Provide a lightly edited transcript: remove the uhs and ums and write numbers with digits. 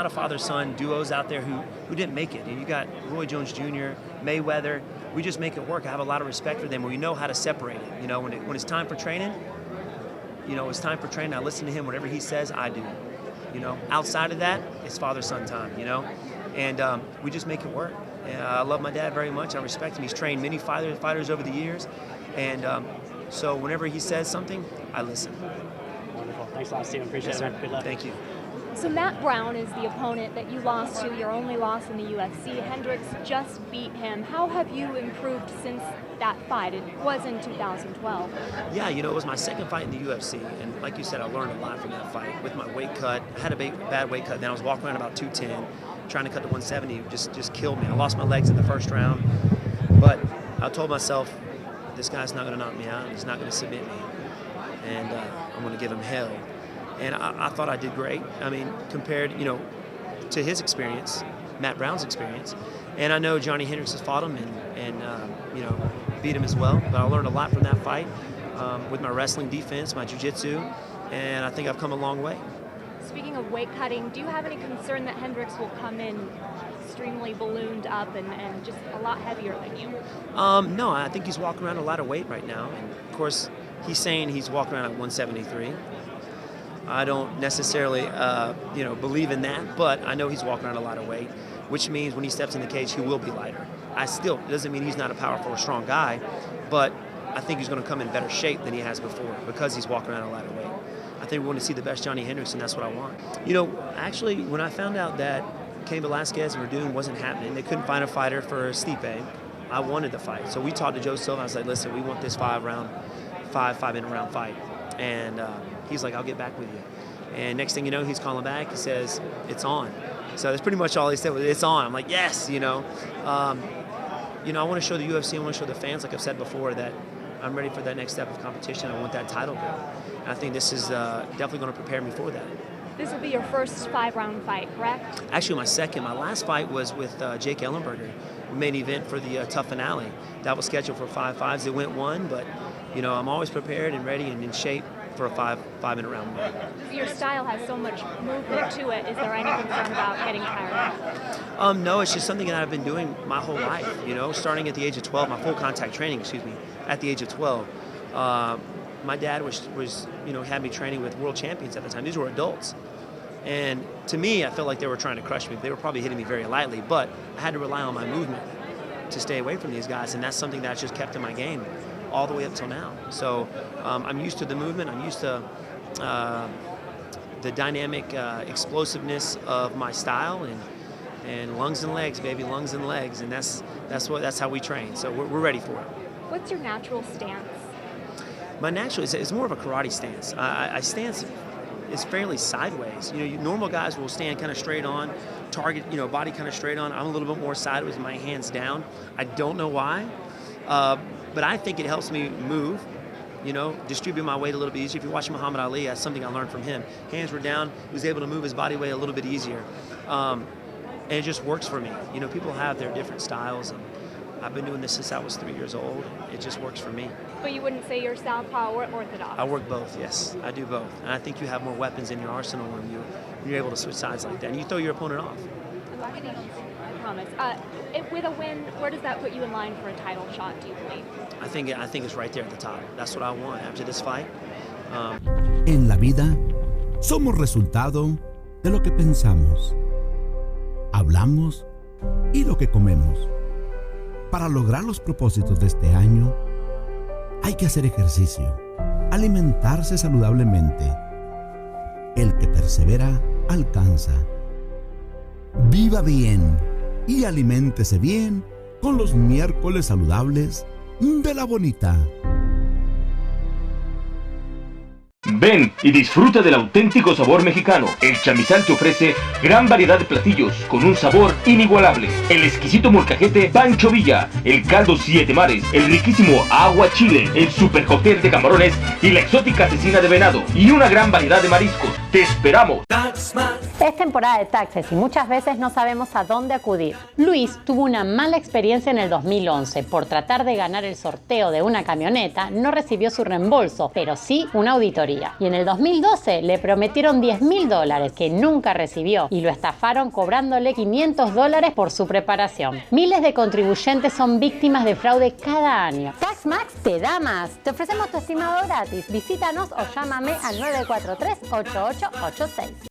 lot of father-son duos out there who didn't make it. And you got Roy Jones Jr., Mayweather. We just make it work. I have a lot of respect for them. We know how to separate it. You know, when it's time for training, you know, it's time for training. I listen to him. Whatever he says, I do. You know, outside of that, it's father-son time, you know? And we just make it work. And I love my dad very much. I respect him. He's trained many fighters over the years. And so whenever he says something, I listen. Wonderful. Thanks a lot, Stephen. Appreciate it. Good luck. Thank you. So Matt Brown is the opponent that you lost to, your only loss in the UFC. Hendricks just beat him. How have you improved since that fight? It was in 2012. Yeah, you know, it was my second fight in the UFC, and like you said, I learned a lot from that fight. With my weight cut, I had a bad weight cut, then I was walking around about 210, trying to cut to 170, just killed me. I lost my legs in the first round, but I told myself, this guy's not going to knock me out, he's not going to submit me, and I'm going to give him hell. And I thought I did great. I mean, compared, you know, to his experience, Matt Brown's experience. And I know Johnny Hendricks has fought him and you know, beat him as well. But I learned a lot from that fight with my wrestling defense, my jiu-jitsu, and I think I've come a long way. Speaking of weight cutting, do you have any concern that Hendricks will come in extremely ballooned up and just a lot heavier than you? No, I think he's walking around a lot of weight right now. And of course, he's saying he's walking around at 173. I don't necessarily, you know, believe in that, but I know he's walking around a lot of weight, which means when he steps in the cage, he will be lighter. It doesn't mean he's not a powerful or strong guy, but I think he's going to come in better shape than he has before because he's walking around a lot of weight. I think we want to see the best Johnny Hendricks, and that's what I want. You know, actually, when I found out that Cain Velasquez and Verdun wasn't happening, they couldn't find a fighter for Stipe, I wanted the fight. So we talked to Joe Silva. I was like, listen, we want this five-minute round fight. And he's like, I'll get back with you. And next thing you know, he's calling back. He says, it's on. So that's pretty much all he said was, it's on. I'm like, yes, you know. You know, I want to show the UFC, I want to show the fans, like I've said before, that I'm ready for that next step of competition. I want that title belt. And I think this is definitely going to prepare me for that. This will be your first 5-round fight, correct? Actually, my second. My last fight was with Jake Ellenberger. We made an event for the Tough Finale. That was scheduled for 5 fights. It went 1, but you know, I'm always prepared and ready and in shape for a five-minute round. Your style has so much movement to it. Is there any concern about getting tired? No, it's just something that I've been doing my whole life. You know, starting at the age of 12, my full contact training, at the age of 12. My dad was you know, had me training with world champions at the time. These were adults. And to me, I felt like they were trying to crush me. They were probably hitting me very lightly, but I had to rely on my movement to stay away from these guys, and that's something that I just kept in my game all the way up till now. So I'm used to the movement. I'm used to the dynamic explosiveness of my style, and lungs and legs, baby, lungs and legs, and that's how we train. So we're ready for it. What's your natural stance? My natural is more of a karate stance. I stance is fairly sideways. You know, normal guys will stand kind of straight on, target, you know, body kind of straight on. I'm a little bit more sideways, my hands down. I don't know why. But I think it helps me move, you know, distribute my weight a little bit easier. If you watch Muhammad Ali, that's something I learned from him. Hands were down, he was able to move his body weight a little bit easier. And it just works for me. You know, people have their different styles, and I've been doing this since I was 3 years old. It just works for me. But you wouldn't say you're southpaw or orthodox? I work both, yes. I do both. And I think you have more weapons in your arsenal when you're able to switch sides like that. And you throw your opponent off. I promise. With a win, where does that put you in line for a title shot, do you believe? I think it's right there at the top. That's what I want after this fight. En la vida, somos resultado de lo que pensamos, hablamos y lo que comemos. Para lograr los propósitos de este año, hay que hacer ejercicio, alimentarse saludablemente. El que persevera, alcanza. Viva bien y aliméntese bien con los miércoles saludables de La Bonita. Ven y disfruta del auténtico sabor mexicano. El Chamizal te ofrece gran variedad de platillos con un sabor inigualable. El exquisito molcajete Pancho Villa, el caldo Siete Mares, el riquísimo agua chile, el super cóctel de camarones y la exótica cecina de venado y una gran variedad de mariscos. ¡Te esperamos! Es temporada de taxes y muchas veces no sabemos a dónde acudir. Luis tuvo una mala experiencia en el 2011. Por tratar de ganar el sorteo de una camioneta, no recibió su reembolso, pero sí una auditoría. Y en el 2012 le prometieron $10.000 que nunca recibió y lo estafaron cobrándole $500 por su preparación. Miles de contribuyentes son víctimas de fraude cada año. TaxMax te da más. Te ofrecemos tu estimado gratis. Visítanos o llámame al 943-8886.